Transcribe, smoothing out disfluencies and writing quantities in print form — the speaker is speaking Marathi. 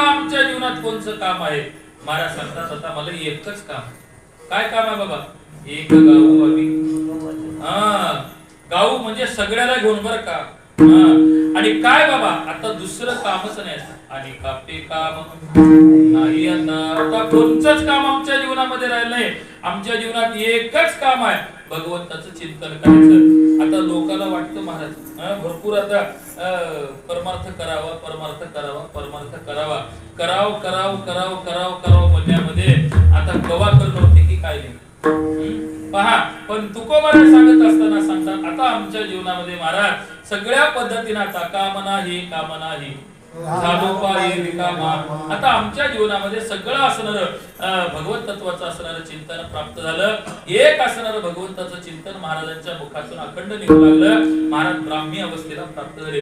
आमच्या जीवनात कोणचं काम आहे? महाराज सांगतात आता मला एकच काम. काय काम आहे बाबा? एक गाऊ आम्ही. गाऊ म्हणजे सगळ्याला घेऊन बर का. आणि काय बाबा आता दुसरं कामच नाही. आणि कापे काम नाही. आता कोणचंच काम आमच्या जीवनामध्ये राहिलं नाही. आमच्या जीवनात एकच काम आहे, भगवंताचं चिंतन करायचं. आता लोकांना वाटतं महाराज भरपूर आता परमार्थ करावा, परमार्थ करावा, परमार्थ करावा, कराव कराव कराव कराव कराव म्हणण्यामध्ये आता गवा करणं होते की काय नाही पहा. पण तुकोबाराय सांगत असताना सांगतात आता आमच्या जीवनामध्ये महाराज सगळ्या पद्धतीने आता कामना ही कामना ही झालो पायी रिकामा. आता आमच्या जीवनामध्ये सगळं असणारं भगवत तत्वाचं असणारं चिंतन प्राप्त झालं. एक असणारं भगवंताचं चिंतन महाराजांच्या मुखातून अखंड निघू लागलं. महाराज ब्राह्मी अवस्थेला प्राप्त झाले.